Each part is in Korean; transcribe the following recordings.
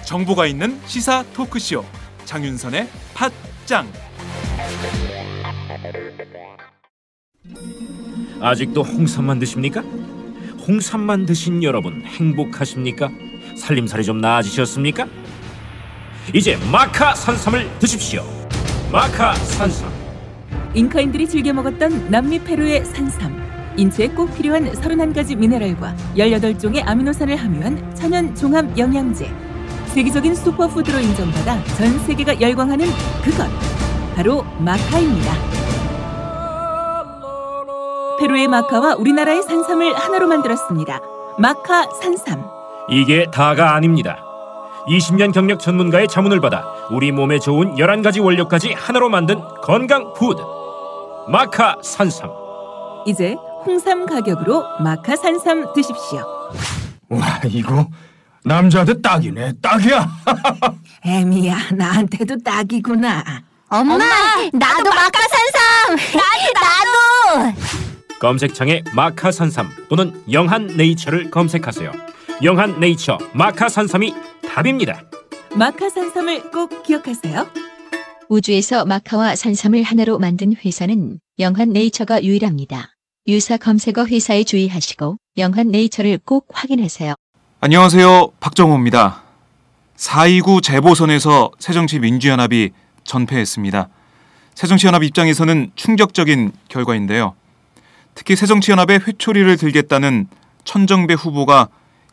정보가 있는 시사 토크쇼 장윤선의 팟짱. 아직도 홍삼만 드십니까? 홍삼만 드신 여러분 행복하십니까? 살림살이 좀 나아지셨습니까? 이제 마카 산삼을 드십시오. 마카 산삼. 잉카인들이 즐겨 먹었던 남미 페루의 산삼. 인체에 꼭 필요한 31가지 미네랄과 18종의 아미노산을 함유한 천연 종합 영양제. 세계적인 슈퍼푸드로 인정받아 전 세계가 열광하는 그것 바로 마카입니다. 페루의 마카와 우리나라의 산삼을 하나로 만들었습니다. 마카 산삼. 이게 다가 아닙니다. 20년 경력 전문가의 자문을 받아 우리 몸에 좋은 11가지 원료까지 하나로 만든 건강 푸드 마카 산삼. 이제 홍삼 가격으로 마카 산삼 드십시오. 와, 이거 남자한테 딱이네. 딱이야. 애미야, 나한테도 딱이구나. 엄마, 나도 마카 산삼. 나도. 검색창에 마카 산삼 또는 영한 네이처를 검색하세요. 영한 네이처 마카 산삼이 답입니다. 마카 산삼을 꼭 기억하세요. 우주에서 마카와 산삼을 하나로 만든 회사는 영한 네이처가 유일합니다. 유사 검색어 회사에 주의하시고 영한 네이처를 꼭 확인하세요. 안녕하세요, 박정호입니다. 4.29 재보선에서 새정치민주연합이 전패했습니다. 새정치연합 입장에서는 충격적인 결과인데요. 특히 새정치연합의 회초리를 들겠다는 천정배 후보가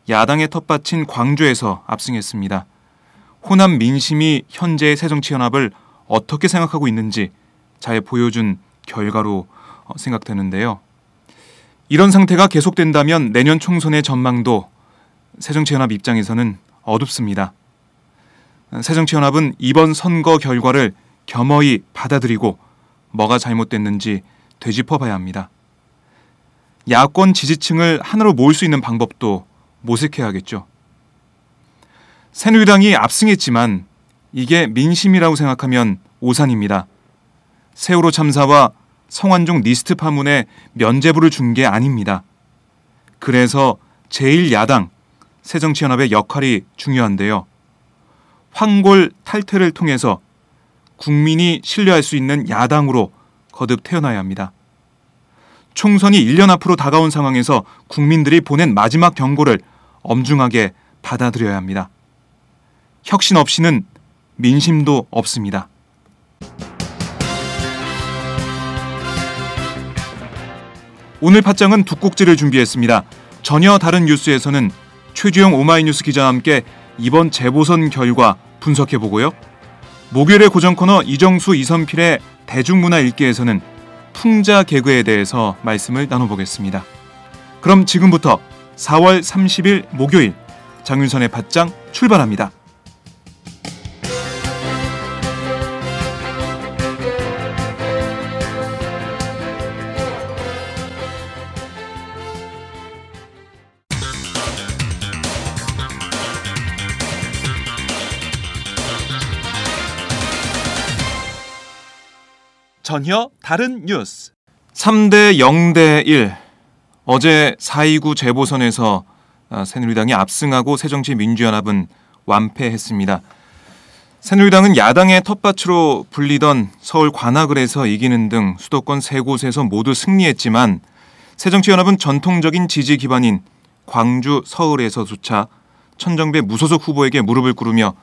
야당의 텃밭인 광주에서 압승했습니다. 호남 민심이 현재의 새정치연합을 어떻게 생각하고 있는지 잘 보여준 결과로 생각되는데요. 이런 상태가 계속된다면 내년 총선의 전망도 새정치연합 입장에서는 어둡습니다. 새정치연합은 이번 선거 결과를 겸허히 받아들이고 뭐가 잘못됐는지 되짚어봐야 합니다. 야권 지지층을 하나로 모을 수 있는 방법도 모색해야겠죠. 새누리당이 압승했지만 이게 민심이라고 생각하면 오산입니다. 세월호 참사와 성완종 리스트 파문에 면죄부를 준 게 아닙니다. 그래서 제1야당 새정치연합의 역할이 중요한데요. 황골 탈퇴를 통해서 국민이 신뢰할 수 있는 야당으로 거듭 태어나야 합니다. 총선이 1년 앞으로 다가온 상황에서 국민들이 보낸 마지막 경고를 엄중하게 받아들여야 합니다. 혁신 없이는 민심도 없습니다. 오늘 팟짱은 두 꼭지를 준비했습니다. 전혀 다른 뉴스에서는 최주영 오마이뉴스 기자와 함께 이번 재보선 결과 분석해보고요. 목요일의 고정 코너 이정수 이선필의 대중문화 읽기에서는 풍자 개그에 대해서 말씀을 나눠보겠습니다. 그럼 지금부터 4월 30일 목요일 장윤선의 팟짱 출발합니다. 전혀 다른 뉴스. 3대 0대 1. 어제 4.29 재보선에서 새누리당이 압승하고 새정치민주연합은 완패했습니다. 새누리당은 야당의 텃밭으로 불리던 서울 관악을에서 이기는 등 수도권 세 곳에서 모두 승리했지만 새정치연합은 전통적인 지지 기반인 광주, 서울에서조차 천정배 무소속 후보에게 무릎을 꿇으며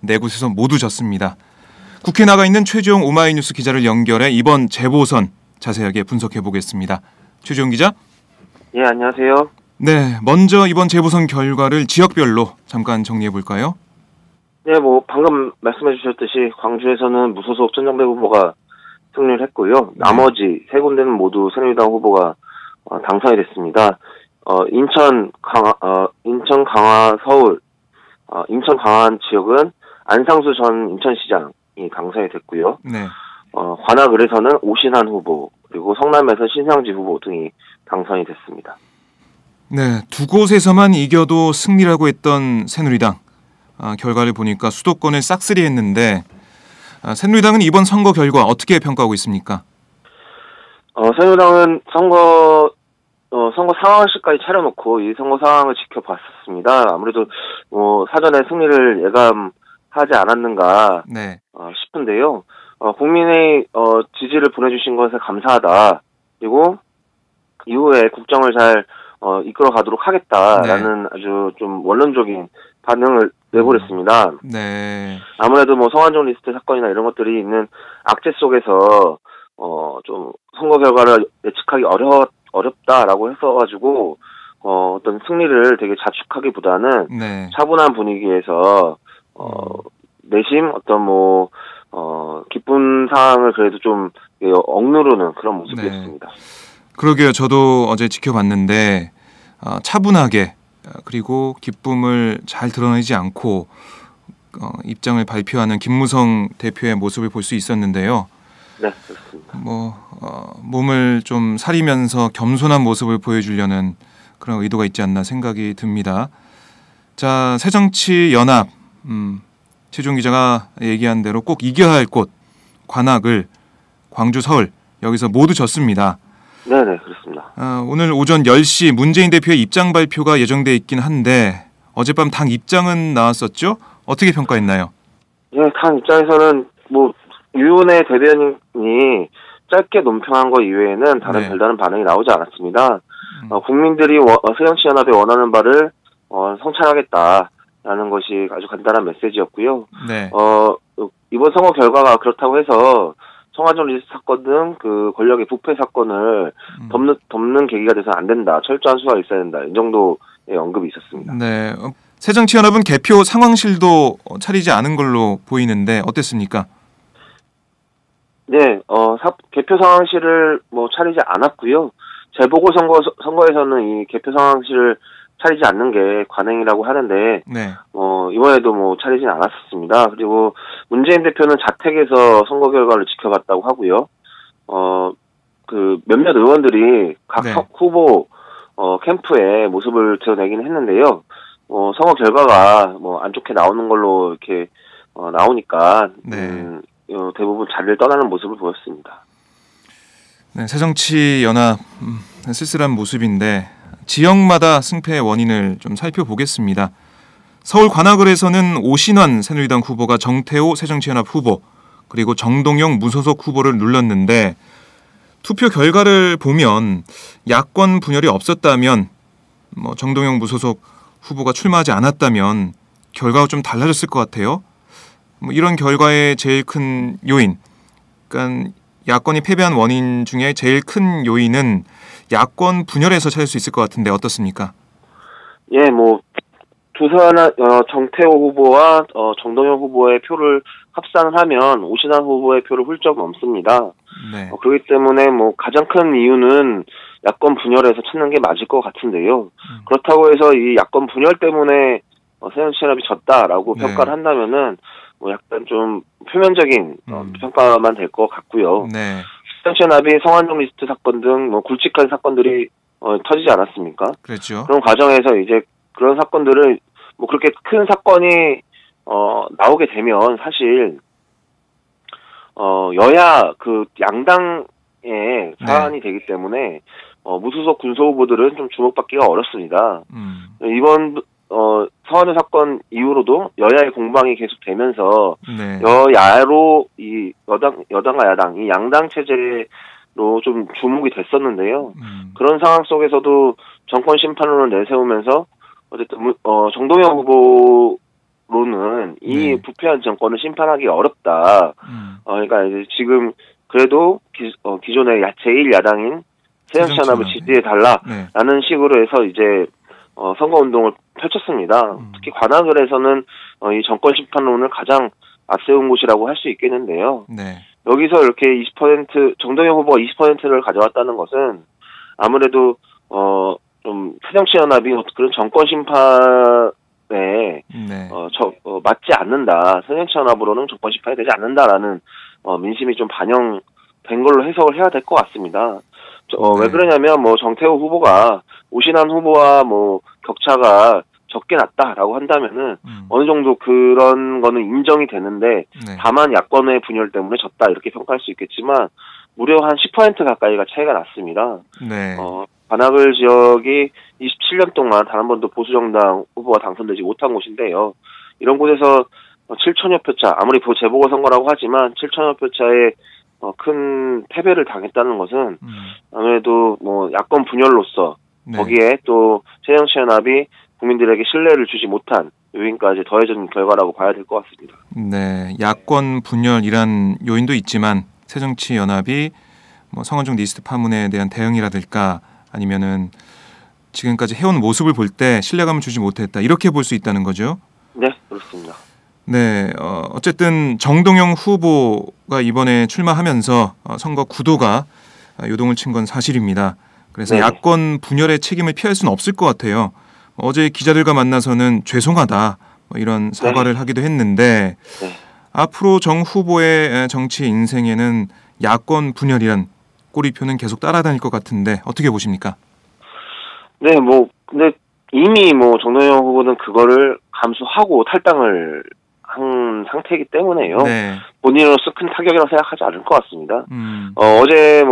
네 곳에서 모두 졌습니다. 국회에 나가 있는 최주영 오마이뉴스 기자를 연결해 이번 재보선 자세하게 분석해 보겠습니다. 최주영 기자. 예, 안녕하세요. 네, 먼저 이번 재보선 결과를 지역별로 잠깐 정리해 볼까요? 네, 방금 말씀해 주셨듯이 광주에서는 무소속 천정배 후보가 승리를 했고요. 나머지 세 군데는 모두 새누리당 후보가 당선이 됐습니다. 인천, 강화, 서울, 인천, 강화 지역은 안상수 전 인천시장이 당선이 됐고요. 네. 관악을에서는 오신환 후보, 그리고 성남에서 신상지 후보 등이 당선이 됐습니다. 네, 두 곳에서만 이겨도 승리라고 했던 새누리당. 결과를 보니까 수도권을 싹쓸이했는데 새누리당은 이번 선거 결과 어떻게 평가하고 있습니까? 새누리당은 선거 상황실까지 차려놓고 이 선거 상황을 지켜봤었습니다. 아무래도 사전에 승리를 예감하지 않았는가 네. 싶은데요. 국민의 지지를 보내주신 것에 감사하다. 그리고 이후에 국정을 잘 이끌어가도록 하겠다라는 아주 좀 원론적인 반응을 내보냈습니다. 네. 아무래도 성완종 리스트 사건이나 이런 것들이 있는 악재 속에서 좀 선거 결과를 예측하기 어렵다라고 했어가지고 어떤 승리를 되게 자축하기보다는 네. 차분한 분위기에서 내심 어떤 기쁜 상황을 그래도 좀 억누르는 그런 모습이었습니다. 네. 그러게요. 저도 어제 지켜봤는데 차분하게 그리고 기쁨을 잘 드러내지 않고 입장을 발표하는 김무성 대표의 모습을 볼 수 있었는데요. 네, 그렇습니다. 몸을 좀 사리면서 겸손한 모습을 보여주려는 그런 의도가 있지 않나 생각이 듭니다. 자, 새정치연합 최종 기자가 얘기한 대로 꼭 이겨야 할 곳 관악을 광주, 서울 여기서 모두 졌습니다. 네네, 그렇습니다. 오늘 오전 10시 문재인 대표의 입장 발표가 예정돼 있긴 한데 어젯밤 당 입장은 나왔었죠? 어떻게 평가했나요? 예, 당 입장에서는 유은혜 대변인이 짧게 논평한 거 이외에는 다른 별다른 반응이 나오지 않았습니다. 국민들이 새정치연합이 원하는 바를 성찰하겠다라는 것이 아주 간단한 메시지였고요. 네. 이번 선거 결과가 그렇다고 해서 성완종 리스트 사건 등 그 권력의 부패 사건을 덮는 계기가 돼서는 안 된다. 철저한 수사가 있어야 된다. 이 정도의 언급이 있었습니다. 네. 새정치연합은 개표 상황실도 차리지 않은 걸로 보이는데 어땠습니까? 네, 개표 상황실을 차리지 않았고요. 재보궐선거에서는 이 개표 상황실을 차리지 않는 게 관행이라고 하는데, 네. 이번에도 차리진 않았었습니다. 그리고 문재인 대표는 자택에서 선거 결과를 지켜봤다고 하고요. 몇몇 의원들이 각 후보, 캠프에 모습을 드러내긴 했는데요. 선거 결과가 안 좋게 나오는 걸로 이렇게, 나오니까, 대부분 자리를 떠나는 모습을 보였습니다. 네, 새정치연합 쓸쓸한 모습인데 지역마다 승패의 원인을 좀 살펴보겠습니다. 서울 관악을에서는 오신환 새누리당 후보가 정태호 새정치연합 후보 그리고 정동영 무소속 후보를 눌렀는데 투표 결과를 보면 야권 분열이 없었다면 정동영 무소속 후보가 출마하지 않았다면 결과가 좀 달라졌을 것 같아요. 이런 결과의 제일 큰 요인, 그러니까 야권이 패배한 원인 중에 제일 큰 요인은 야권 분열에서 찾을 수 있을 것 같은데 어떻습니까? 예, 정태호 후보와 정동영 후보의 표를 합산을 하면 오신환 후보의 표를 훌쩍 넘습니다. 네. 그렇기 때문에 가장 큰 이유는 야권 분열에서 찾는 게 맞을 것 같은데요. 그렇다고 해서 이 야권 분열 때문에 새정치연합이 졌다라고 평가를 한다면은 약간 좀 표면적인 평가만 될 것 같고요. 네. 새정치연합이 성완종 리스트 사건 등 굵직한 사건들이 터지지 않았습니까? 그렇죠. 그런 과정에서 이제 그런 사건들을 그렇게 큰 사건이 나오게 되면 사실 여야 양당의 사안이 되기 때문에 무소속 군소 후보들은 좀 주목받기가 어렵습니다. 이번 성완종 사건 이후로도 여야의 공방이 계속되면서 여야로 이 여당과 야당 이 양당 체제로 좀 주목이 됐었는데요. 그런 상황 속에서도 정권 심판론을 내세우면서 어쨌든 정동영 후보로는 이 부패한 정권을 심판하기 어렵다. 그러니까 이제 지금 그래도 기존의 제1야당인 새정치연합을 지지해달라라는 식으로 해서 이제 선거운동을 펼쳤습니다. 특히 관악을에서는 이 정권 심판론을 가장 앞세운 곳이라고 할 수 있겠는데요. 여기서 이렇게 20% 정동영 후보가 20%를 가져왔다는 것은 아무래도 좀 새정치연합이 그런 정권 심판에 맞지 않는다. 새정치연합으로는 정권 심판이 되지 않는다라는 민심이 좀 반영된 걸로 해석을 해야 될 것 같습니다. 왜 그러냐면 정태호 후보가 오신환 후보와 격차가 적게 났다라고 한다면은 어느 정도 그런 거는 인정이 되는데 네. 다만 야권의 분열 때문에 졌다 이렇게 평가할 수 있겠지만 무려 한 10% 가까이가 차이가 났습니다. 네. 관악을 지역이 27년 동안 단 한 번도 보수정당 후보가 당선되지 못한 곳인데요. 이런 곳에서 7천여 표 차, 아무리 재보궐선거라고 하지만 7천여 표 차의 큰 패배를 당했다는 것은 아무래도 뭐 야권 분열로서 네. 거기에 또 새정치연합이 국민들에게 신뢰를 주지 못한 요인까지 더해진 결과라고 봐야 될 것 같습니다. 네, 야권 분열이란 요인도 있지만 새정치연합이 뭐 성완종 리스트 파문에 대한 대응이라든가 아니면은 지금까지 해온 모습을 볼 때 신뢰감을 주지 못했다 이렇게 볼 수 있다는 거죠. 네, 그렇습니다. 네, 어쨌든 정동영 후보가 이번에 출마하면서 선거 구도가 요동을 친 건 사실입니다. 그래서 네. 야권 분열의 책임을 피할 수는 없을 것 같아요. 어제 기자들과 만나서는 죄송하다 이런 사과를 하기도 했는데 네. 앞으로 정 후보의 정치 인생에는 야권 분열이란 꼬리표는 계속 따라다닐 것 같은데 어떻게 보십니까? 네, 근데 이미 정동영 후보는 그거를 감수하고 탈당을 한 상태이기 때문에요. 네. 본인으로서 큰 타격이라고 생각하지 않을 것 같습니다. 어제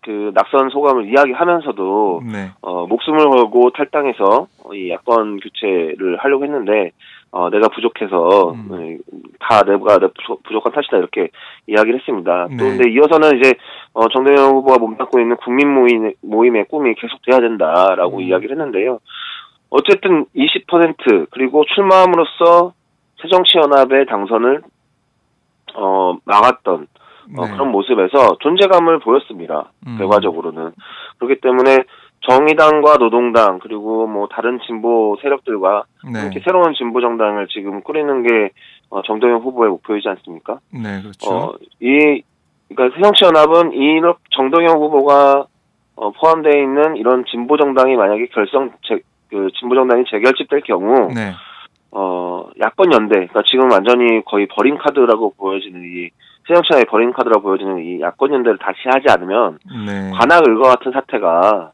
그 낙선 소감을 이야기하면서도 네. 목숨을 걸고 탈당해서 이 야권 교체를 하려고 했는데 내가 부족해서 다 내가 부족한 탓이다 이렇게 이야기를 했습니다. 네. 또 근데 이어서는 이제 정동영 후보가 몸담고 있는 국민 모임의 꿈이 계속돼야 된다라고 이야기를 했는데요. 어쨌든 20% 그리고 출마함으로써 새정치연합의 당선을 막았던 네. 그런 모습에서 존재감을 보였습니다. 결과적으로는. 그렇기 때문에 정의당과 노동당 그리고 다른 진보 세력들과 네. 이렇게 새로운 진보 정당을 지금 꾸리는 게 정동영 후보의 목표이지 않습니까? 네, 그렇죠. 그러니까 새정치연합은 이 정동영 후보가 포함되어 있는 이런 진보 정당이 만약에 진보 정당이 재결집될 경우 네. 야권 연대, 그러니까 지금 완전히 거의 버린 카드라고 보여지는 이 새정치연합의 버린 카드라고 보여지는 이 야권 연대를 다시 하지 않으면 네. 관악을과 같은 사태가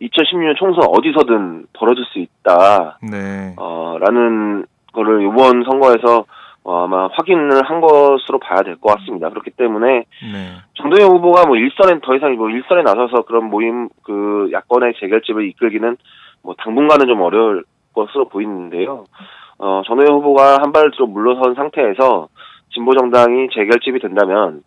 2016년 총선 어디서든 벌어질 수 있다. 네. 라는 거를 이번 선거에서 아마 확인을 한 것으로 봐야 될 것 같습니다. 그렇기 때문에 네. 정동영 후보가 일선에 더 이상 일선에 나서서 그런 모임 그 야권의 재결집을 이끌기는 당분간은 좀 어려울 것으로 보이는데요. 정동영 후보가 한 발 뒤로 물러선 상태에서 진보 정당이 재결집이 된다면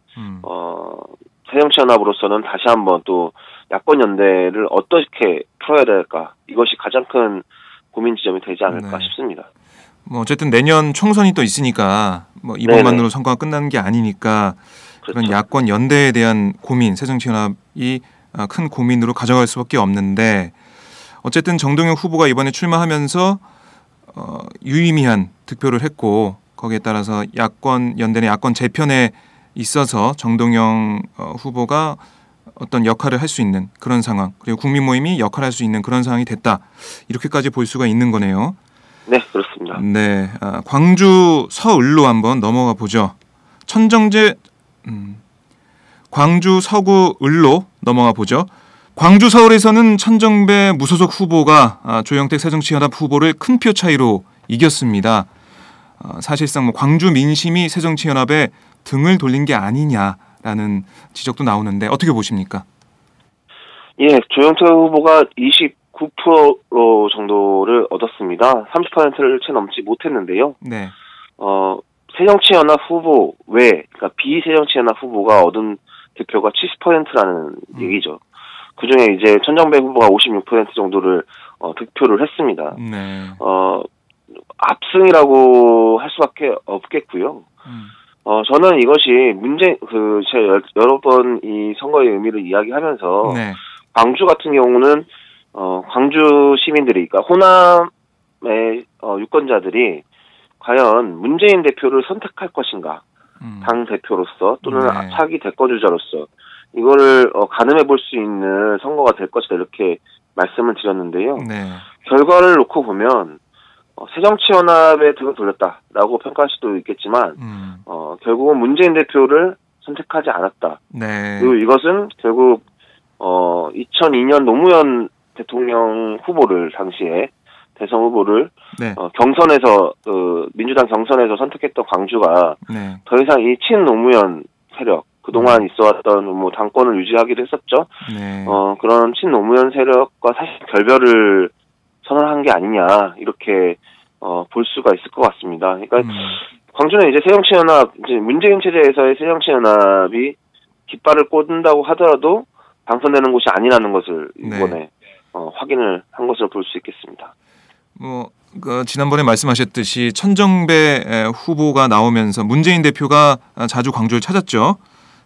새정치연합으로서는 다시 한번 또 야권 연대를 어떻게 풀어야 될까 이것이 가장 큰 고민 지점이 되지 않을까 네. 싶습니다. 어쨌든 내년 총선이 또 있으니까 이번만으로 네네. 선거가 끝나는 게 아니니까 그런 그렇죠. 야권 연대에 대한 고민, 새정치연합이 큰 고민으로 가져갈 수밖에 없는데 어쨌든 정동영 후보가 이번에 출마하면서 유의미한 득표를 했고 거기에 따라서 야권 연대 내 야권 재편에 있어서 정동영 후보가 어떤 역할을 할 수 있는 그런 상황 그리고 국민 모임이 역할을 할 수 있는 그런 상황이 됐다 이렇게까지 볼 수가 있는 거네요. 네, 그렇습니다. 네, 광주 서을로 한번 넘어가 보죠. 광주 서구 을로 넘어가 보죠. 광주 서울에서는 천정배 무소속 후보가 조영택 새정치연합 후보를 큰 표 차이로 이겼습니다. 사실상 광주 민심이 새정치연합에 등을 돌린 게 아니냐라는 지적도 나오는데 어떻게 보십니까? 예, 조영택 후보가 29% 정도를 얻었습니다. 30%를 채 넘지 못했는데요. 네. 새정치연합 후보 외, 그러니까 비새정치연합 후보가 얻은 득표가 70%라는 얘기죠. 그 중에 이제 천정배 후보가 56% 정도를 득표를 했습니다. 네. 압승이라고 할 수밖에 없겠고요. 저는 이것이 제가 여러 번 이 선거의 의미를 이야기하면서 네. 광주 같은 경우는 광주 시민들이, 그러니까 호남의 유권자들이 과연 문재인 대표를 선택할 것인가, 당 대표로서 또는 네. 차기 대권주자로서 이거를 가늠해 볼 수 있는 선거가 될 것이다 이렇게 말씀을 드렸는데요. 네. 결과를 놓고 보면 새정치연합에 등을 돌렸다라고 평가할 수도 있겠지만 결국은 문재인 대표를 선택하지 않았다. 네. 그리고 이것은 결국 2002년 노무현 대통령 후보를 당시에 대선 후보를 네. 경선에서 민주당 경선에서 선택했던 광주가 네. 더 이상 이 친노무현 세력 그동안 있어왔던 뭐 당권을 유지하기도 했었죠. 네. 그런 친노무현 세력과 사실 결별을 선언한 게 아니냐 이렇게 볼 수가 있을 것 같습니다. 그러니까 광주는 이제 새정치연합 이제 문재인 체제에서의 새정치연합이 깃발을 꽂는다고 하더라도 당선되는 곳이 아니라는 것을 이번에 확인을 한 것으로 볼 수 있겠습니다. 지난번에 말씀하셨듯이 천정배 후보가 나오면서 문재인 대표가 자주 광주를 찾았죠.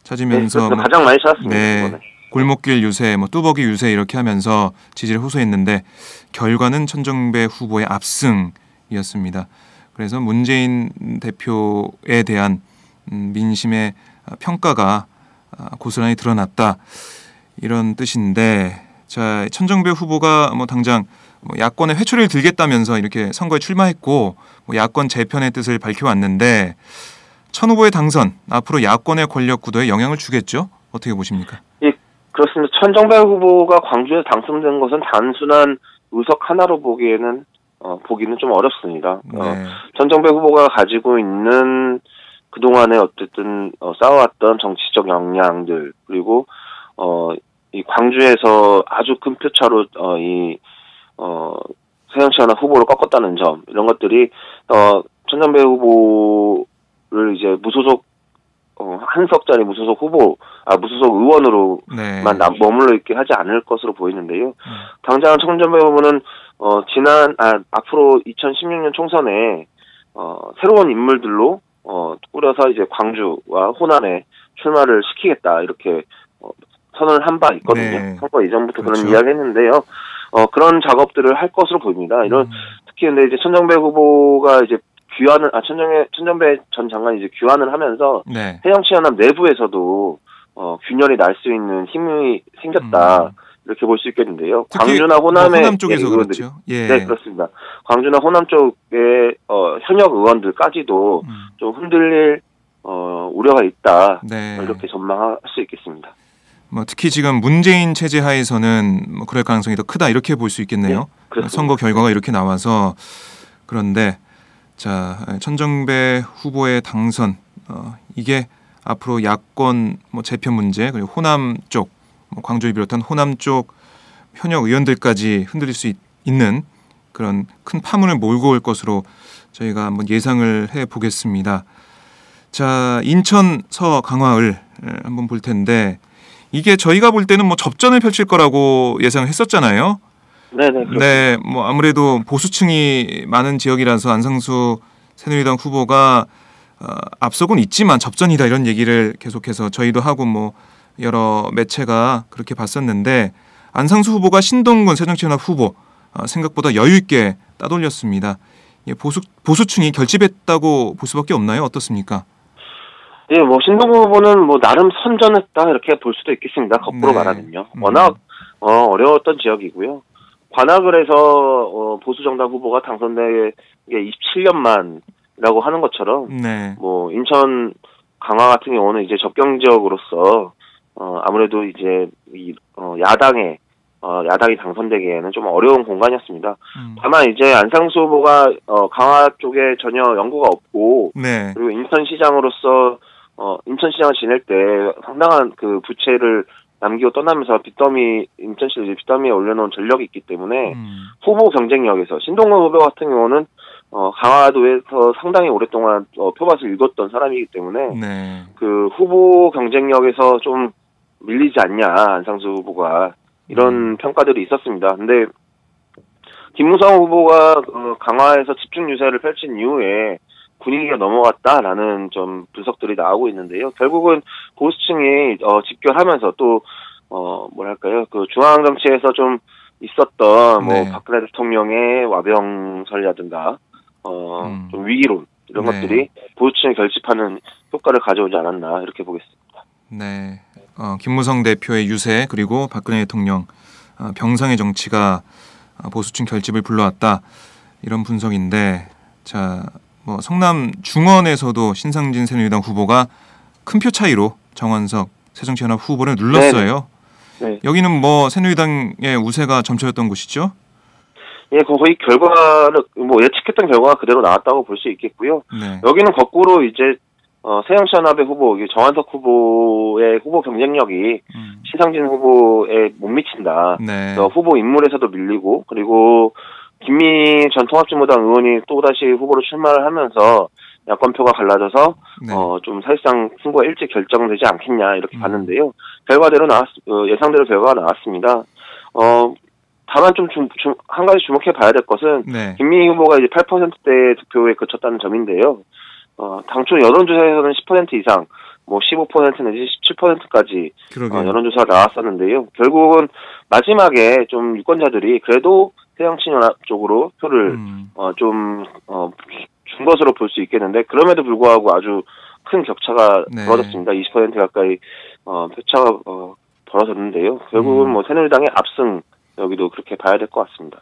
찾으면서 네, 가장 많이 찾았습니다. 네, 이번에. 골목길 유세, 뚜벅이 유세 이렇게 하면서 지지를 호소했는데 결과는 천정배 후보의 압승이었습니다. 그래서 문재인 대표에 대한 민심의 평가가 고스란히 드러났다 이런 뜻인데, 자 천정배 후보가 당장 야권의 회초리를 들겠다면서 이렇게 선거에 출마했고 야권 재편의 뜻을 밝혀왔는데 천 후보의 당선 앞으로 야권의 권력 구도에 영향을 주겠죠? 어떻게 보십니까? 예, 그렇습니다. 천정배 후보가 광주에서 당선된 것은 단순한 의석 하나로 보기는 좀 어렵습니다. 네. 천정배 후보가 가지고 있는 그동안에 어쨌든 쌓아왔던 정치적 역량들, 그리고 이 광주에서 아주 큰 표차로 새정치연합 후보를 꺾었다는 점, 이런 것들이 천정배 후보를 이제 무소속 한석자리 무소속 의원으로만 머물러 있게 하지 않을 것으로 보이는데요. 당장 천정배 후보는 앞으로 2016년 총선에 새로운 인물들로 꾸려서 이제 광주와 호남에 출마를 시키겠다 이렇게 선언을 한 바 있거든요. 네. 선거 이전부터 그렇죠. 그런 이야기했는데요. 그런 작업들을 할 것으로 보입니다. 특히 근데 이제 천정배 후보가 이제 천정배 전 장관이 이제 귀환을 하면서 네. 새정치연합 내부에서도 균열이 날 수 있는 힘이 생겼다 이렇게 볼 수 있겠는데요. 광주나 호남의 호남 쪽에서 그렇죠. 예. 네, 그렇습니다. 광주나 호남 쪽의 현역 의원들까지도 좀 흔들릴 우려가 있다. 네. 이렇게 전망할 수 있겠습니다. 특히 지금 문재인 체제 하에서는 그럴 가능성이 더 크다 이렇게 볼 수 있겠네요. 네, 선거 결과가 이렇게 나와서. 그런데 자 천정배 후보의 당선 이게 앞으로 야권 재편 문제, 그리고 호남 쪽 광주를 비롯한 호남 쪽 현역 의원들까지 흔들릴 수 있는 그런 큰 파문을 몰고 올 것으로 저희가 한번 예상을 해 보겠습니다. 자 인천 서강화을 한번 볼 텐데 이게 저희가 볼 때는 접전을 펼칠 거라고 예상을 했었잖아요. 네네. 네, 아무래도 보수층이 많은 지역이라서 안상수 새누리당 후보가 앞서곤 있지만 접전이다 이런 얘기를 계속해서 저희도 하고 여러 매체가 그렇게 봤었는데 안상수 후보가 신동근 새정치연합 후보 생각보다 여유 있게 따돌렸습니다. 보수층이 결집했다고 볼 수밖에 없나요? 어떻습니까? 예, 신동근 후보는 나름 선전했다 이렇게 볼 수도 있겠습니다. 거꾸로 말하면요. 워낙 어려웠던 지역이고요. 관악을 해서 보수 정당 후보가 당선된 게 27년 만이라고 하는 것처럼 네. 인천 강화 같은 경우는 이제 접경 지역으로서 아무래도 이제 야당이 당선되기에는 좀 어려운 공간이었습니다. 다만 이제 안상수 후보가 강화 쪽에 전혀 연고가 없고 네. 그리고 인천시장으로서 인천시장을 지낼 때 상당한 그 부채를 남기고 떠나면서 인천시를 빚더미에 올려놓은 전력이 있기 때문에 후보 경쟁력에서 신동근 후보 같은 경우는 강화도에서 상당히 오랫동안 표밭을 읽었던 사람이기 때문에 네. 그 후보 경쟁력에서 좀 밀리지 않냐 안상수 후보가 이런 평가들이 있었습니다. 근데 김무성 후보가 강화에서 집중 유세를 펼친 이후에 분위기가 넘어갔다라는 좀 분석들이 나오고 있는데요. 결국은 보수층이 집결하면서 또 그 중앙 정치에서 좀 있었던 네. 박근혜 대통령의 와병설이라든가 좀 위기론 이런 네. 것들이 보수층을 결집하는 효과를 가져오지 않았나 이렇게 보겠습니다. 네. 김무성 대표의 유세 그리고 박근혜 대통령 병상의 정치가 보수층 결집을 불러왔다 이런 분석인데, 자 성남 중원에서도 신상진 새누리당 후보가 큰 표 차이로 정원석 새정치연합 후보를 눌렀어요. 네. 여기는 뭐 새누리당의 우세가 점쳐였던 곳이죠? 예, 거의 결과를 뭐 예측했던 결과가 그대로 나왔다고 볼 수 있겠고요. 네. 여기는 거꾸로 이제 새정치연합의 후보 정한석 후보의 후보 경쟁력이 신상진 후보에 못 미친다. 네. 후보 인물에서도 밀리고 그리고 김민희 전 통합진보당 의원이 또다시 후보로 출마를 하면서 야권표가 갈라져서 네. 좀 사실상 승부가 일찍 결정되지 않겠냐 이렇게 봤는데요. 결과대로 예상대로 결과가 나왔습니다. 다만 좀 한 가지 주목해 봐야 될 것은 네. 김민희 후보가 이제 8%대 득표에 그쳤다는 점인데요. 당초 여론조사에서는 10% 이상, 뭐 15% 내지 17%까지 여론조사가 나왔었는데요. 결국은 마지막에 좀 유권자들이 그래도 새정치연합 쪽으로 표를 준 것으로 볼 수 있겠는데 그럼에도 불구하고 아주 큰 격차가 네. 벌어졌습니다. 20% 가까이 표차가 벌어졌는데요. 결국은 뭐 새누리당의 압승 여기도 그렇게 봐야 될 것 같습니다.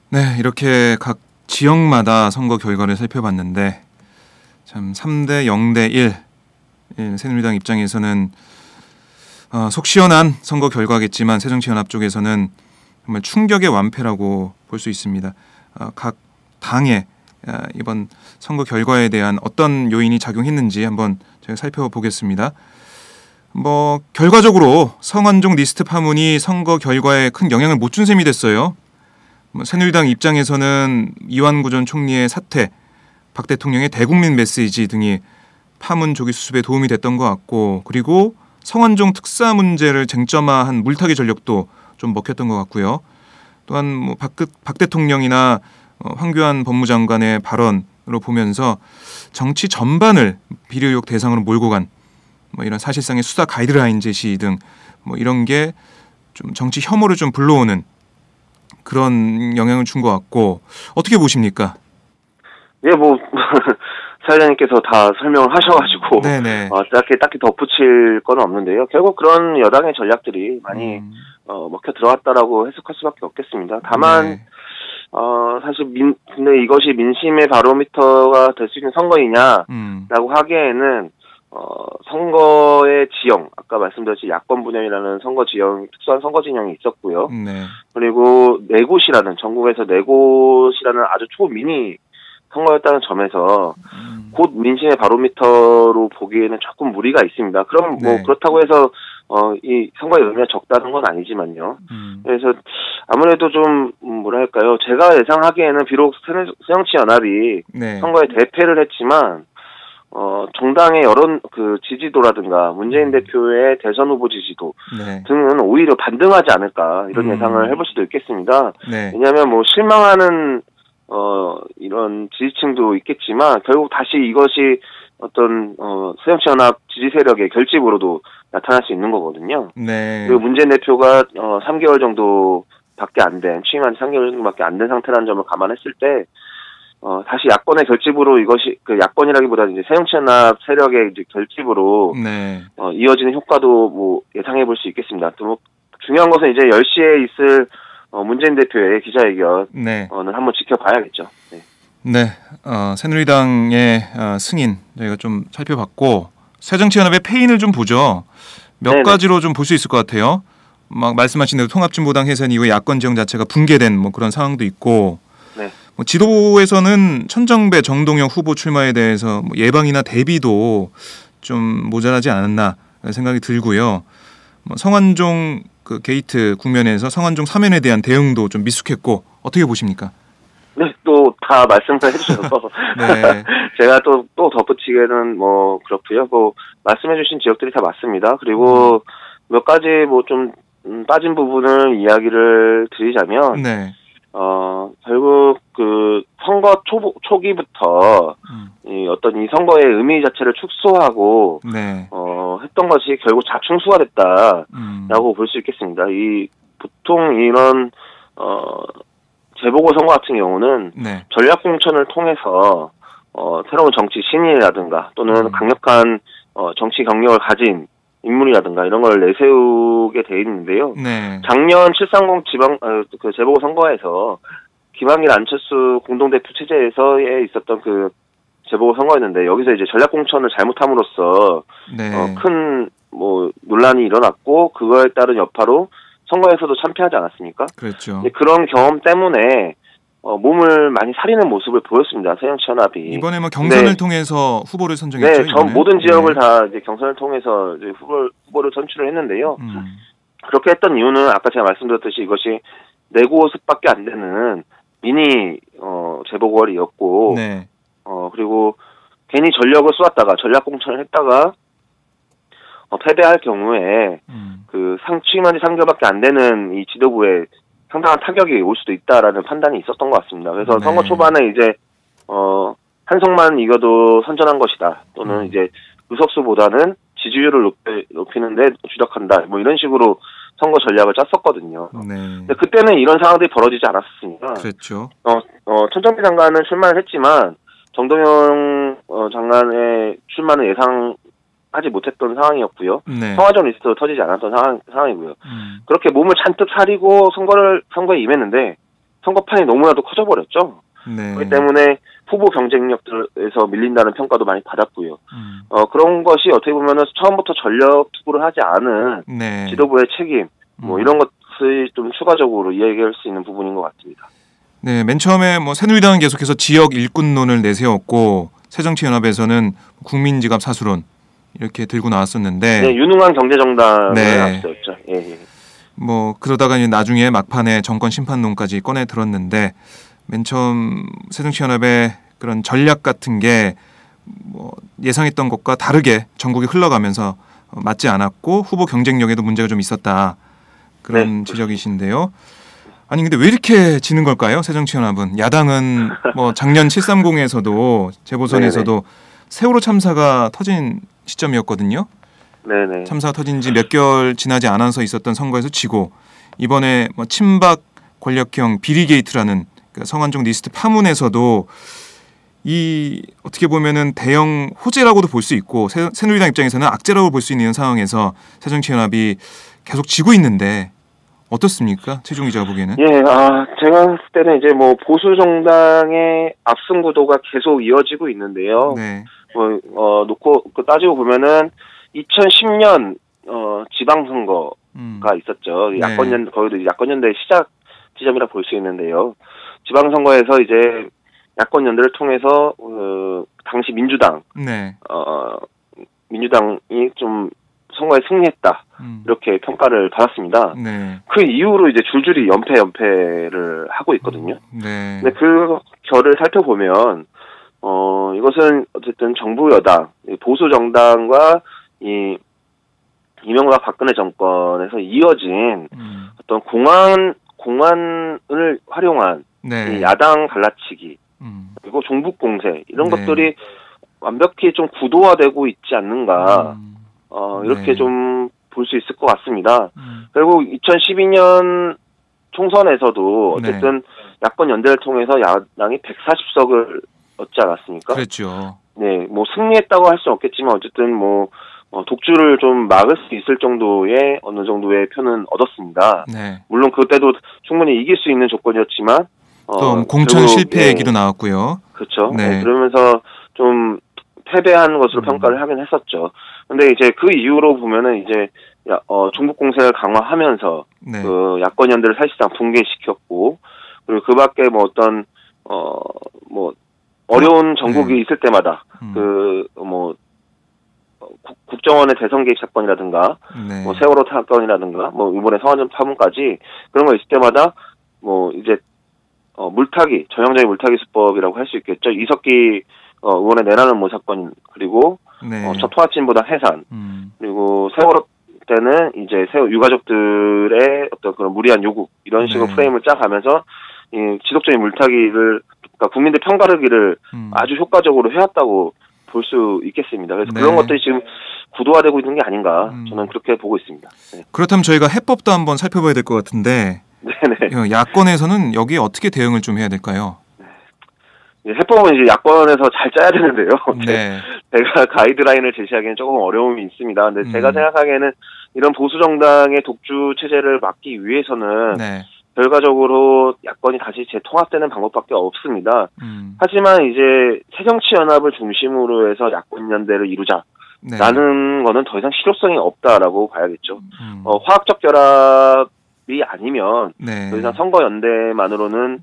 네, 이렇게 각 지역마다 선거 결과를 살펴봤는데 참 3대 0대 1 새누리당 입장에서는 속 시원한 선거 결과겠지만 새정치연합 쪽에서는 정말 충격의 완패라고 볼 수 있습니다. 각 당의 이번 선거 결과에 대한 어떤 요인이 작용했는지 한번 제가 살펴보겠습니다. 뭐 결과적으로 성완종 리스트 파문이 선거 결과에 큰 영향을 못 준 셈이 됐어요. 새누리당 입장에서는 이완구 전 총리의 사퇴, 박 대통령의 대국민 메시지 등이 파문 조기 수습에 도움이 됐던 것 같고 그리고 성완종 특사 문제를 쟁점화한 물타기 전력도 좀 먹혔던 것 같고요. 또한 뭐 박 대통령이나 황교안 법무장관의 발언으로 보면서 정치 전반을 비리 의혹 대상으로 몰고 간 뭐 이런 사실상의 수사 가이드라인 제시 등 뭐 이런 게 좀 정치 혐오를 좀 불러오는 그런 영향을 준 것 같고 어떻게 보십니까? 예, 뭐 사회자님께서 다 설명을 하셔가지고 딱히 덧붙일 건 없는데요. 결국 그런 여당의 전략들이 많이 먹혀 들어갔다라고 해석할 수밖에 없겠습니다. 다만 사실 근데 이것이 민심의 바로미터가 될 수 있는 선거이냐라고 하기에는 선거의 지형, 아까 말씀드렸듯이 야권 분열이라는 선거 지형, 특수한 선거 진영이 있었고요. 네. 그리고 네 곳이라는, 전국에서 네 곳이라는 아주 초미니 선거였다는 점에서 곧 민심의 바로미터로 보기에는 조금 무리가 있습니다. 그럼 뭐 그렇다고 해서 이 선거의 의미가 적다는 건 아니지만요. 그래서 아무래도 좀 뭐랄까요, 제가 예상하기에는 비록 새정치연합이 선거에 대패를 했지만 정당의 여론 지지도라든가 문재인 대표의 대선 후보 지지도 등은 오히려 반등하지 않을까 이런 예상을 해볼 수도 있겠습니다. 왜냐하면 뭐 실망하는 이런 지지층도 있겠지만 결국 다시 이것이 어떤 새정치연합 지지 세력의 결집으로도 나타날 수 있는 거거든요. 그리고 문재인 대표가 3개월 정도밖에 안 된, 취임한 3개월 정도밖에 안 된 상태라는 점을 감안했을 때 다시 야권의 결집으로 이것이 야권이라기보다는 이제 새정치연합 세력의 이제 결집으로 이어지는 효과도 뭐 예상해 볼 수 있겠습니다. 또 뭐 중요한 것은 이제 10시에 있을 문재인 대표의 기자회견을 한번 지켜봐야겠죠. 네, 새누리당의 승인 저희가 좀 살펴봤고 새정치연합의 패인을 좀 보죠. 몇 가지로 좀 볼 수 있을 것 같아요. 막 말씀하신 대로 통합진보당 해산 이후에 야권 지형 자체가 붕괴된 뭐 그런 상황도 있고. 뭐 지도부에서는 천정배, 정동영 후보 출마에 대해서 뭐 예방이나 대비도 좀 모자라지 않았나 생각이 들고요. 뭐 성완종 게이트 국면에서 성완종 사면에 대한 대응도 좀 미숙했고 어떻게 보십니까? 네, 또 다 말씀을 해주셔서 제가 또 덧붙이기에는 뭐 그렇고요. 뭐 말씀해주신 지역들이 다 맞습니다. 그리고 몇 가지 뭐 좀 빠진 부분을 이야기를 드리자면. 결국 선거 초기부터 이 선거의 의미 자체를 축소하고 했던 것이 결국 자충수가 됐다라고 볼 수 있겠습니다. 보통 이런 재보궐선거 같은 경우는 전략 공천을 통해서 새로운 정치 신인이라든가 또는 강력한 정치 경력을 가진 인물이라든가 이런 걸 내세우게 돼 있는데요. 작년 730 재보궐선거에서 김한길 안철수 공동대표 체제에서에 있었던 재보궐선거였는데 여기서 이제 전략공천을 잘못함으로써 큰 뭐 논란이 일어났고 그거에 따른 여파로 선거에서도 참패하지 않았습니까? 그렇죠. 그런 경험 때문에 몸을 많이 사리는 모습을 보였습니다. 새정치연합이. 이번에 뭐 경선을 통해서 후보를 선정했죠. 네, 전 모든 지역을 다 이제 경선을 통해서 이제 후보를 선출을 했는데요. 그렇게 했던 이유는 아까 제가 말씀드렸듯이 이것이 내구호습밖에 안 되는 미니 재보궐이었고, 네. 그리고 괜히 전력을 쏘았다가 전략 공천을 했다가 패배할 경우에 그 취임한 지 3개월밖에 안 되는 이 지도부에 상당한 타격이 올 수도 있다라는 판단이 있었던 것 같습니다. 그래서 선거 초반에 이제 한석만 이겨도 선전한 것이다. 또는 이제 의석수보다는 지지율을 높이는데 주력한다. 뭐 이런 식으로 선거 전략을 짰었거든요. 네. 근데 그때는 이런 상황들이 벌어지지 않았습니다. 그렇죠. 천정배 장관은 출마를 했지만 정동영 장관의 출마는 예상하지 못했던 상황이었고요. 네. 성화정 리스트도 터지지 않았던 상황이고요. 그렇게 몸을 잔뜩 사리고 선거에 임했는데 선거판이 너무나도 커져버렸죠. 네. 그렇기 때문에 후보 경쟁력들에서 밀린다는 평가도 많이 받았고요. 그런 것이 어떻게 보면은 처음부터 전력 투구를 하지 않은 네. 지도부의 책임, 뭐 이런 것을 좀 추가적으로 이야기할 수 있는 부분인 것 같습니다. 네, 맨 처음에 뭐 새누리당은 계속해서 지역 일꾼론을 내세웠고 새정치연합에서는 국민지갑 사수론 이렇게 들고 나왔었는데, 네, 유능한 경제정당을 네. 앞세웠죠. 예. 뭐 그러다가 이제 나중에 막판에 정권 심판론까지 꺼내 들었는데, 맨 처음 새정치연합의 그런 전략 같은 게 뭐 예상했던 것과 다르게 전국이 흘러가면서 맞지 않았고 후보 경쟁력에도 문제가 좀 있었다, 그런 네. 지적이신데요. 아니 근데 왜 이렇게 지는 걸까요? 새정치연합은 야당은 뭐 작년 730에서도 재보선에서도 세월호 참사가 터진 시점이었거든요. 네네. 참사가 터진 지 몇 개월 지나지 않아서 있었던 선거에서 지고, 이번에 뭐 친박 권력형 비리 게이트라는 그 성완종 리스트 파문에서도 이 어떻게 보면은 대형 호재라고도 볼 수 있고 새누리당 입장에서는 악재라고 볼 수 있는 상황에서 새정치연합이 계속 지고 있는데 어떻습니까? 최종 기자가 보기에는. 예, 제가 봤을 때는 이제 뭐 보수 정당의 압승 구도가 계속 이어지고 있는데요. 네. 놓고 따지고 보면은 2010년 지방선거가 있었죠. 네. 거기도 야권연대의 시작 지점이라 볼 수 있는데요. 지방선거에서 이제 야권연대를 통해서 당시 민주당, 네. 민주당이 좀 선거에 승리했다, 이렇게 평가를 받았습니다. 네. 그 이후로 이제 줄줄이 연패를 하고 있거든요. 네. 근데 그 결을 살펴보면 이것은 어쨌든 정부 여당, 보수 정당과 이 이명박 박근혜 정권에서 이어진 어떤 공안을 활용한 네. 이 야당 갈라치기, 그리고 종북 공세, 이런 네. 것들이 완벽히 좀 구도화되고 있지 않는가, 이렇게 네. 좀 볼 수 있을 것 같습니다. 그리고 2012년 총선에서도 어쨌든 야권 연대를 통해서 야당이 140석을 얻지 않았습니까? 그렇죠. 네, 뭐 승리했다고 할 수는 없겠지만 어쨌든 뭐 독주를 좀 막을 수 있을 정도의 어느 정도의 표는 얻었습니다. 네. 물론 그때도 충분히 이길 수 있는 조건이었지만 또 공천 결국, 실패 얘기도 나왔고요. 그렇죠. 네. 그러면서 좀 패배한 것으로 평가를 하긴 했었죠. 근데 이제 그 이후로 보면은 이제 종북 공세를 강화하면서 네. 그 야권 연대를 사실상 붕괴시켰고, 그리고 그 밖에 뭐 어떤 뭐 어려운 정국이 있을 때마다 그 뭐 국정원의 대선 개입 사건이라든가 네. 뭐 세월호 사건이라든가 뭐 이번에 성완종 파문까지 그런 거 있을 때마다 뭐 이제 물타기, 전형적인 물타기 수법이라고 할 수 있겠죠. 이석기 의원의 내라는 모 사건, 그리고 네. 저 통합진보당 해산, 그리고 세월호 때는 이제 유가족들의 어떤 그런 무리한 요구, 이런 식으로 네. 프레임을 짜가면서 이 지속적인 물타기를, 그러니까 국민들 편가르기를 아주 효과적으로 해왔다고 볼 수 있겠습니다. 그래서 네. 그런 것들이 지금 구도화되고 있는 게 아닌가, 저는 그렇게 보고 있습니다. 네. 그렇다면 저희가 해법도 한번 살펴봐야 될 것 같은데, 네네. 야권에서는 여기에 어떻게 대응을 좀 해야 될까요? 해법은 이제 야권에서 잘 짜야 되는데요. 네. 제가 가이드라인을 제시하기에는 조금 어려움이 있습니다. 근데 제가 생각하기에는 이런 보수 정당의 독주 체제를 막기 위해서는 네. 결과적으로 야권이 다시 재통합되는 방법밖에 없습니다. 하지만 이제 새정치연합을 중심으로 해서 야권 연대를 이루자, 라는 거는 더 이상 실효성이 없다라고 봐야겠죠. 화학적 결합이 아니면 더 이상 선거연대만으로는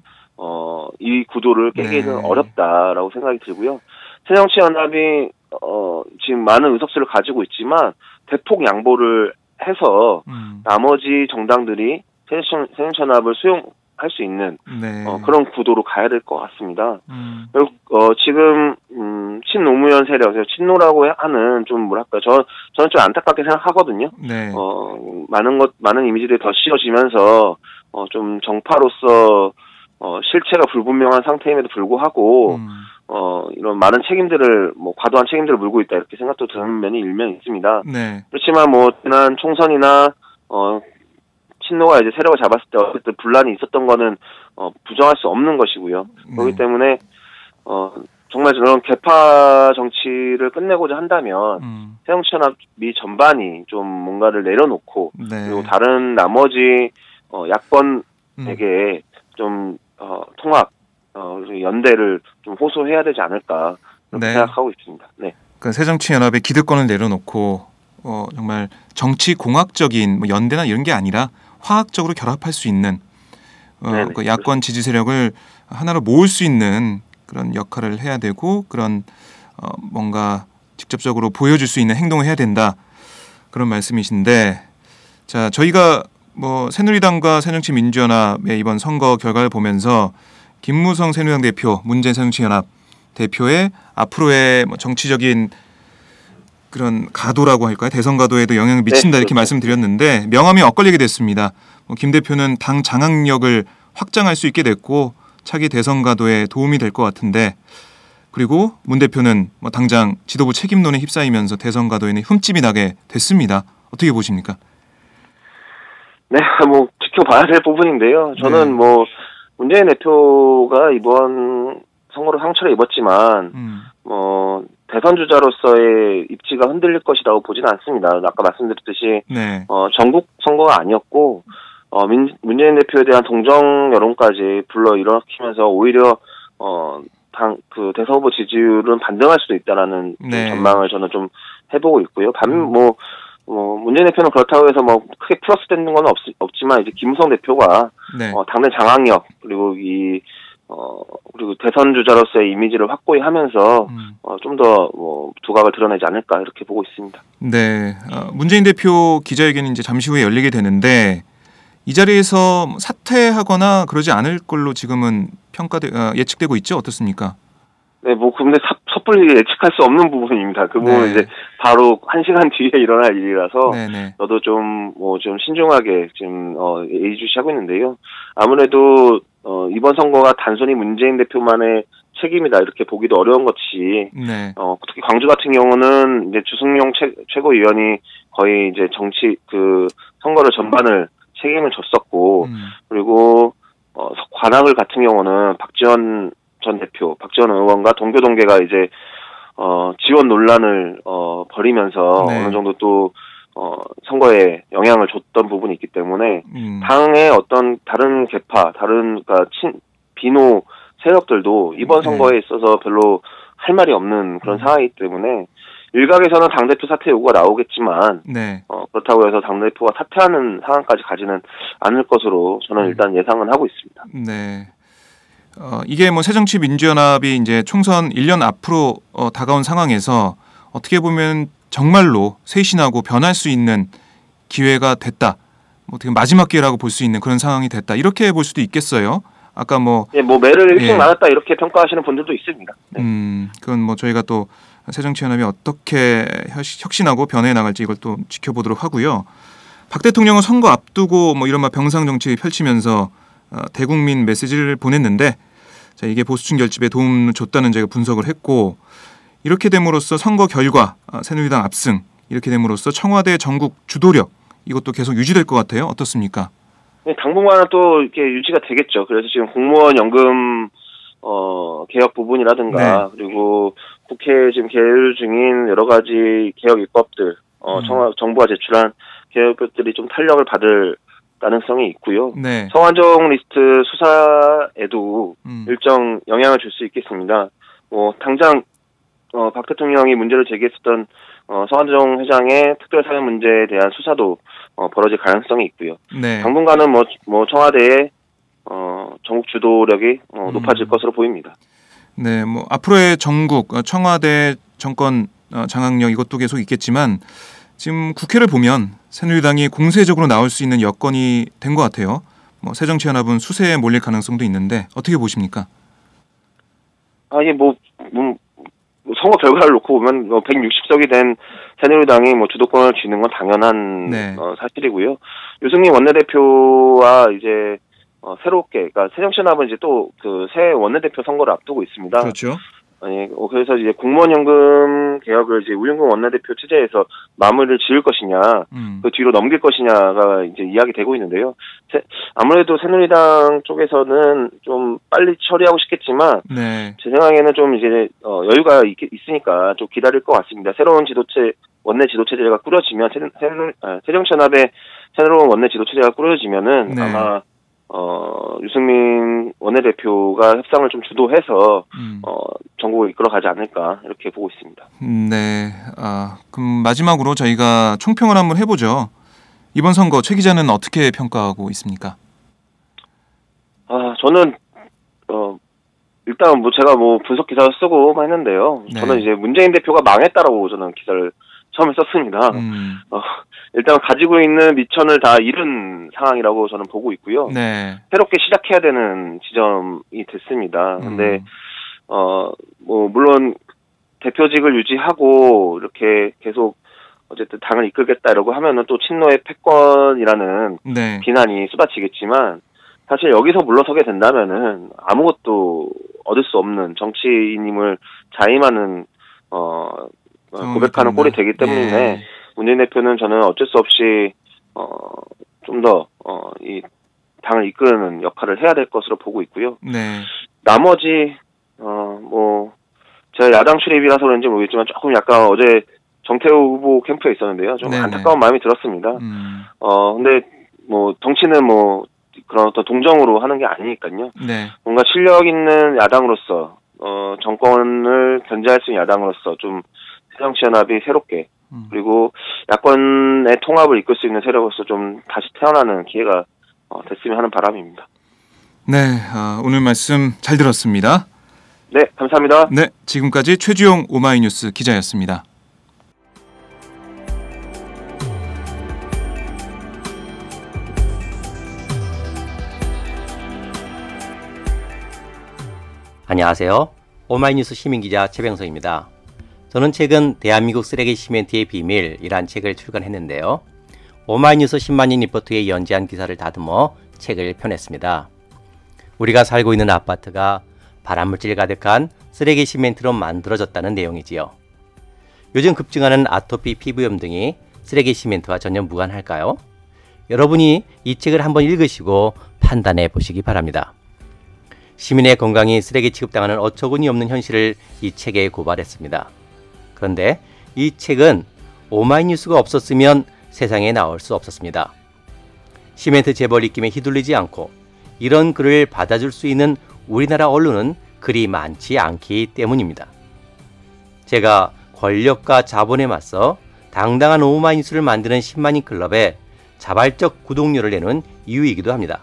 이 구도를 깨기는 어렵다라고 생각이 들고요. 새정치연합이 지금 많은 의석수를 가지고 있지만 대폭 양보를 해서 나머지 정당들이 새정치연합을 수용할 수 있는 그런 구도로 가야 될 것 같습니다. 그리고 지금 친노무현 세력, 친노라고 하는 좀 뭐랄까 저는 좀 안타깝게 생각하거든요. 많은 이미지들이 더 씌워지면서 좀 정파로서 실체가 불분명한 상태임에도 불구하고 이런 많은 책임들을 과도한 책임들을 물고 있다 이렇게 생각도 드는 면이 일면 있습니다. 그렇지만 지난 총선이나 친노가 이제 세력을 잡았을 때 어쨌든 분란이 있었던 거는 부정할 수 없는 것이고요. 그렇기 때문에 정말 저런 개파 정치를 끝내고자 한다면 새정치연합이 전반이 좀 뭔가를 내려놓고 그리고 다른 나머지 야권에게 좀 통합 연대를 좀 호소해야 되지 않을까 생각하고 있습니다. 그러니까 새정치연합의 기득권을 내려놓고 정말 정치 공학적인 연대나 이런 게 아니라 화학적으로 결합할 수 있는 그 야권 지지 세력을 하나로 모을 수 있는 그런 역할을 해야 되고 그런 뭔가 직접적으로 보여줄 수 있는 행동을 해야 된다 그런 말씀이신데 자 저희가 새누리당과 새정치민주연합의 이번 선거 결과를 보면서 김무성 새누리당 대표, 문재인 새정치연합 대표의 앞으로의 정치적인 그런 가도라고 할까요? 대선 가도에도 영향을 미친다 이렇게 말씀드렸는데 명함이 엇갈리게 됐습니다. 김 대표는 당 장악력을 확장할 수 있게 됐고 차기 대선 가도에 도움이 될 것 같은데 그리고 문 대표는 당장 지도부 책임론에 휩싸이면서 대선 가도에는 흠집이 나게 됐습니다. 어떻게 보십니까? 지켜봐야 될 부분인데요. 저는 문재인 대표가 이번 선거로 상처를 입었지만 대선 주자로서의 입지가 흔들릴 것이라고 보지는 않습니다. 아까 말씀드렸듯이 전국 선거가 아니었고 문재인 대표에 대한 동정 여론까지 불러일으키면서 오히려 대선 후보 지지율은 반등할 수도 있다라는 전망을 저는 좀 해보고 있고요. 문재인 대표는 그렇다고 해서 크게 플러스 되는 건 없지만 이제 김무성 대표가 당내 장악력 그리고 그리고 대선 주자로서의 이미지를 확고히 하면서 좀 더 두각을 드러내지 않을까 이렇게 보고 있습니다. 문재인 대표 기자회견이 이제 잠시 후에 열리게 되는데 이 자리에서 사퇴하거나 그러지 않을 걸로 지금은 예측되고 있죠? 어떻습니까? 근데 섣불리 예측할 수 없는 부분입니다. 그 부분은 이제 바로 1시간 뒤에 일어날 일이라서 저도 좀 신중하게 지금 예의주시하고 있는데요. 아무래도 이번 선거가 단순히 문재인 대표만의 책임이다 이렇게 보기도 어려운 것이 특히 광주 같은 경우는 이제 주승용 최고위원이 거의 이제 선거를 전반을 책임을 졌었고 그리고 관악을 같은 경우는 박지원 의원과 동교동계가 이제 지원 논란을 벌이면서 어느 정도 또 선거에 영향을 줬던 부분이 있기 때문에 당의 어떤 다른 개파, 그러니까 비노 세력들도 이번 선거에 있어서 별로 할 말이 없는 그런 상황이기 때문에 일각에서는 당대표 사퇴 요구가 나오겠지만 그렇다고 해서 당대표가 사퇴하는 상황까지 가지는 않을 것으로 저는 일단 예상은 하고 있습니다. 이게 새정치민주연합이 이제 총선 1년 앞으로 다가온 상황에서 어떻게 보면 정말로 쇄신하고 변할 수 있는 기회가 됐다. 어떻게 마지막 기회라고 볼 수 있는 그런 상황이 됐다. 이렇게 볼 수도 있겠어요. 아까 매를 일찍 맞았다 이렇게 평가하시는 분들도 있습니다. 그건 저희가 또 새정치연합이 어떻게 혁신하고 변해 나갈지 이걸 또 지켜보도록 하고요. 박 대통령은 선거 앞두고 이른바 병상 정치 펼치면서 대국민 메시지를 보냈는데 이게 보수층 결집에 도움을 줬다는 제가 분석을 했고 이렇게 됨으로써 선거 결과 새누리당 압승 이렇게 됨으로써 청와대 전국 주도력 이것도 계속 유지될 것 같아요. 어떻습니까? 당분간은 또 이렇게 유지가 되겠죠. 그래서 지금 공무원 연금 개혁 부분이라든가 그리고 국회에 지금 계류 중인 여러 가지 개혁 입법들 정부가 제출한 개혁법들이 좀 탄력을 받을 가능성이 있고요. 성완종 리스트 수사에도 일정 영향을 줄 수 있겠습니다. 당장 박 대통령이 문제를 제기했었던 성한종 회장의 특별 사면 문제에 대한 수사도 벌어질 가능성이 있고요. 네. 당분간은 뭐 청와대의 전국 주도력이 높아질 것으로 보입니다. 네, 뭐 앞으로의 전국 청와대 정권 장악력 이것도 계속 있겠지만 지금 국회를 보면 새누리당이 공세적으로 나올 수 있는 여건이 된 것 같아요. 뭐 새정치연합은 수세에 몰릴 가능성도 있는데 어떻게 보십니까? 이게 선거 결과를 놓고 보면 160석이 된 새누리당이 주도권을 쥐는 건 당연한 네. 사실이고요. 유승민 원내대표와 이제 새롭게, 그러니까 새정치연합은 이제 또 그 새 원내대표 선거를 앞두고 있습니다. 그렇죠. 그래서 이제 공무원연금 개혁을 이제 우윤근 원내대표 체제에서 마무리를 지을 것이냐, 그 뒤로 넘길 것이냐가 이제 이야기되고 있는데요. 아무래도 새누리당 쪽에서는 좀 빨리 처리하고 싶겠지만, 네. 제 생각에는 좀 이제 여유가 있으니까 좀 기다릴 것 같습니다. 새로운 원내 지도체제가 꾸려지면 새정치연합의 새로운 원내 지도체제가 꾸려지면은 네. 아마 유승민 원내대표가 협상을 좀 주도해서 전국을 이끌어가지 않을까 이렇게 보고 있습니다. 네. 그럼 마지막으로 저희가 총평을 한번 해보죠. 이번 선거 최 기자는 어떻게 평가하고 있습니까? 저는 일단 제가 분석 기사를 쓰고 했는데요. 네. 저는 이제 문재인 대표가 망했다라고 저는 기사를 처음에 썼습니다. 일단 가지고 있는 미천을 다 잃은 상황이라고 저는 보고 있고요. 네. 새롭게 시작해야 되는 지점이 됐습니다. 근데 물론 대표직을 유지하고 이렇게 계속 어쨌든 당을 이끌겠다 이러고 하면은 또 친노의 패권이라는 네. 비난이 쏟아지겠지만 사실 여기서 물러서게 된다면은 아무것도 얻을 수 없는 정치인임을 자임하는 고백하는 꼴이 되기 때문에 예. 문재인 대표는 저는 어쩔 수 없이 좀 더 이 당을 이끄는 역할을 해야 될 것으로 보고 있고요. 네. 나머지 제가 야당 출입이라서 그런지 모르겠지만 조금 약간 어제 정태호 후보 캠프에 있었는데요. 좀 네네. 안타까운 마음이 들었습니다. 근데 정치는 그런 어떤 동정으로 하는 게 아니니까요. 네. 뭔가 실력 있는 야당으로서 정권을 견제할 수 있는 야당으로서 좀 새정치연합이 새롭게 그리고 야권의 통합을 이끌 수 있는 세력으로서 좀 다시 태어나는 기회가 됐으면 하는 바람입니다. 네. 오늘 말씀 잘 들었습니다. 네, 감사합니다. 네. 지금까지 최주용 오마이뉴스 기자였습니다. 안녕하세요. 오마이뉴스 시민기자 최병석입니다. 저는 최근 대한민국 쓰레기 시멘트의 비밀이란 책을 출간했는데요. 오마이뉴스 10만인 리포트에 연재한 기사를 다듬어 책을 펴냈습니다. 우리가 살고 있는 아파트가 발암물질 가득한 쓰레기 시멘트로 만들어졌다는 내용이지요. 요즘 급증하는 아토피, 피부염 등이 쓰레기 시멘트와 전혀 무관할까요? 여러분이 이 책을 한번 읽으시고 판단해 보시기 바랍니다. 시민의 건강이 쓰레기 취급당하는 어처구니 없는 현실을 이 책에 고발했습니다. 그런데 이 책은 오마이뉴스가 없었으면 세상에 나올 수 없었습니다. 시멘트 재벌 입김에 휘둘리지 않고 이런 글을 받아줄 수 있는 우리나라 언론은 그리 많지 않기 때문입니다. 제가 권력과 자본에 맞서 당당한 오마이뉴스를 만드는 10만인 클럽에 자발적 구독료를 내는 이유이기도 합니다.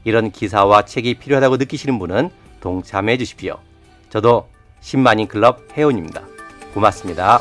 이런 기사와 책이 필요하다고 느끼시는 분은 동참해 주십시오. 저도 10만인 클럽 회원입니다. 고맙습니다.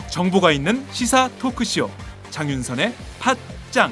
정보가 있는 시사 토크쇼 장윤선의 팟짱.